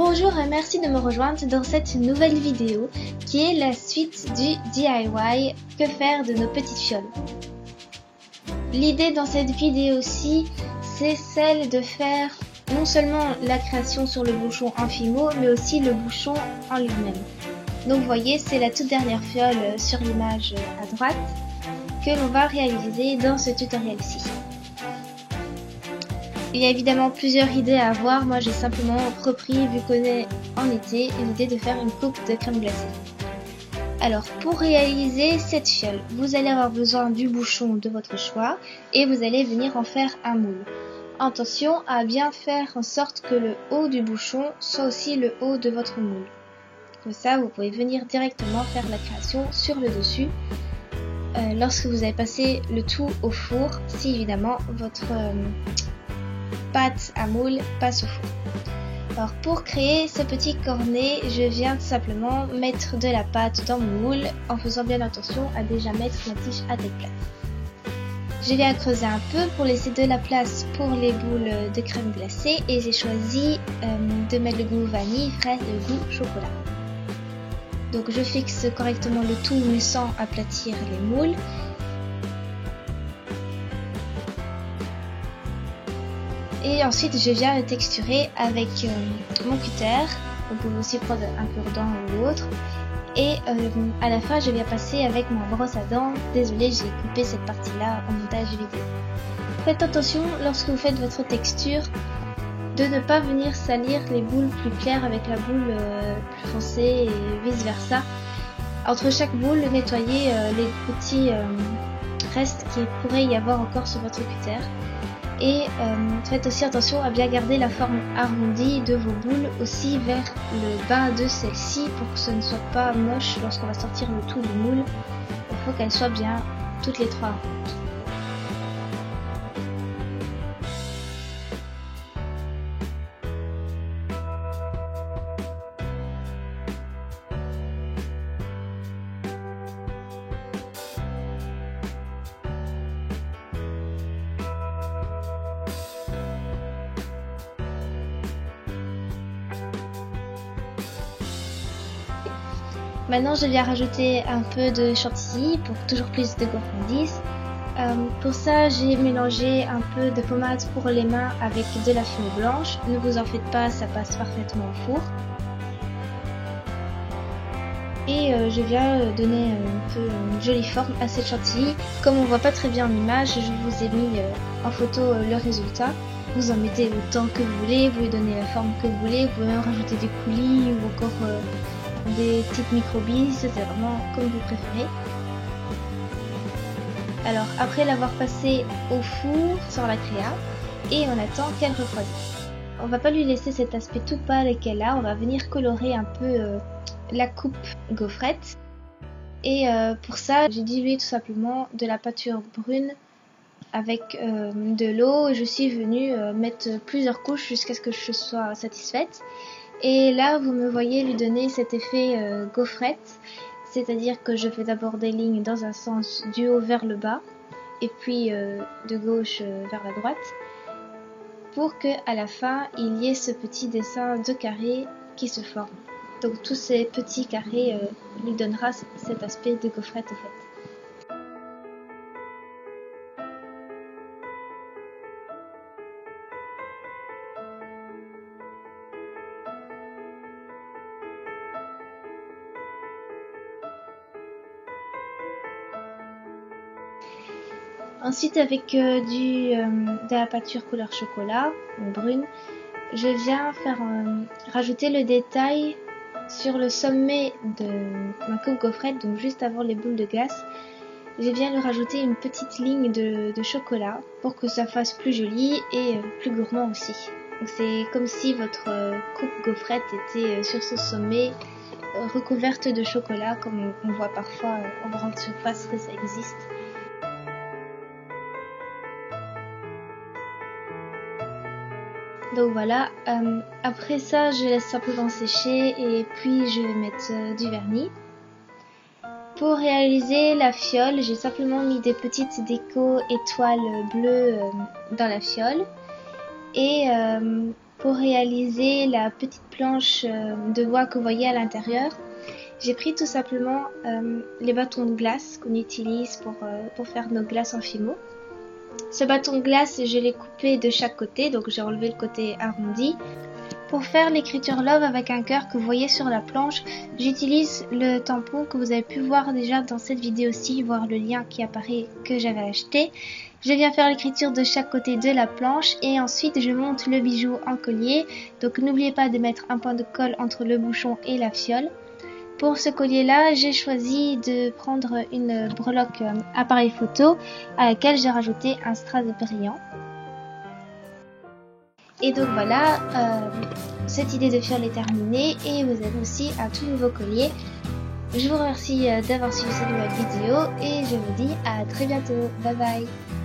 Bonjour et merci de me rejoindre dans cette nouvelle vidéo qui est la suite du DIY Que faire de nos petites fioles. L'idée dans cette vidéo-ci, c'est celle de faire non seulement la création sur le bouchon en Fimo, mais aussi le bouchon en lui-même. Donc vous voyez, c'est la toute dernière fiole sur l'image à droite que l'on va réaliser dans ce tutoriel-ci. Il y a évidemment plusieurs idées à avoir, moi j'ai simplement repris, vu qu'on est en été, l'idée de faire une coupe de crème glacée. Alors pour réaliser cette fiole, vous allez avoir besoin du bouchon de votre choix et vous allez venir en faire un moule. Attention à bien faire en sorte que le haut du bouchon soit aussi le haut de votre moule. Comme ça vous pouvez venir directement faire la création sur le dessus lorsque vous avez passé le tout au four, si évidemment votre pâte à moule passe au four. Alors pour créer ce petit cornet, je viens tout simplement mettre de la pâte dans mon moule en faisant bien attention à déjà mettre ma tige à tête plate. Je viens creuser un peu pour laisser de la place pour les boules de crème glacée et j'ai choisi de mettre le goût vanille, fraise et le goût chocolat. Donc je fixe correctement le tout mais sans aplatir les moules. Et ensuite je viens le texturer avec mon cutter. Vous pouvez aussi prendre un cure-dent ou autre. Et à la fin je viens passer avec ma brosse à dents. Désolée, j'ai coupé cette partie là en montage vidéo. Faites attention lorsque vous faites votre texture de ne pas venir salir les boules plus claires avec la boule plus foncée et vice versa. Entre chaque boule, nettoyez les petits restes qu'il pourrait y avoir encore sur votre cutter. Et faites aussi attention à bien garder la forme arrondie de vos boules aussi vers le bas de celle-ci pour que ce ne soit pas moche lorsqu'on va sortir le tout du moule. Il faut qu'elles soient bien toutes les trois rondes. Maintenant je viens rajouter un peu de chantilly pour toujours plus de gourmandise. Pour ça j'ai mélangé un peu de pommade pour les mains avec de la fumée blanche. Ne vous en faites pas, ça passe parfaitement au four. Et je viens donner un peu une jolie forme à cette chantilly. Comme on voit pas très bien en image, je vous ai mis en photo le résultat. Vous en mettez autant que vous voulez, vous lui donnez la forme que vous voulez, vous pouvez même rajouter des coulis ou encore des petites microbilles, c'est vraiment comme vous préférez. Alors après l'avoir passé au four sur la créa et on attend qu'elle refroidisse. On va pas lui laisser cet aspect tout pâle qu'elle a, on va venir colorer un peu la coupe gaufrette. Et pour ça j'ai dilué tout simplement de la peinture brune avec de l'eau et je suis venue mettre plusieurs couches jusqu'à ce que je sois satisfaite. Et là vous me voyez lui donner cet effet gaufrette, c'est-à-dire que je fais d'abord des lignes dans un sens du haut vers le bas et puis de gauche vers la droite pour que à la fin il y ait ce petit dessin de carré qui se forme. Donc tous ces petits carrés lui donnera cet aspect de gaufrette au fait. Ensuite avec de la peinture couleur chocolat ou brune, je viens rajouter le détail sur le sommet de ma coupe gaufrette, donc juste avant les boules de glace. Je viens lui rajouter une petite ligne de chocolat pour que ça fasse plus joli et plus gourmand aussi. Donc c'est comme si votre coupe gaufrette était sur ce sommet recouverte de chocolat comme on voit parfois en grande surface que ça existe. Donc voilà, après ça je laisse simplement sécher et puis je vais mettre du vernis. Pour réaliser la fiole, j'ai simplement mis des petites décos étoiles bleues dans la fiole. Et pour réaliser la petite planche de bois que vous voyez à l'intérieur. J'ai pris tout simplement les bâtons de glace qu'on utilise pour faire nos glaces en fimo. Ce bâton de glace, je l'ai coupé de chaque côté, donc j'ai enlevé le côté arrondi. Pour faire l'écriture Love avec un cœur que vous voyez sur la planche, j'utilise le tampon que vous avez pu voir déjà dans cette vidéo-ci, voir le lien qui apparaît que j'avais acheté. Je viens faire l'écriture de chaque côté de la planche et ensuite je monte le bijou en collier. Donc n'oubliez pas de mettre un point de colle entre le bouchon et la fiole. Pour ce collier-là, j'ai choisi de prendre une breloque appareil photo à laquelle j'ai rajouté un strass brillant. Et donc voilà, cette idée de fiole est terminée et vous avez aussi un tout nouveau collier. Je vous remercie d'avoir suivi cette nouvelle vidéo et je vous dis à très bientôt. Bye bye.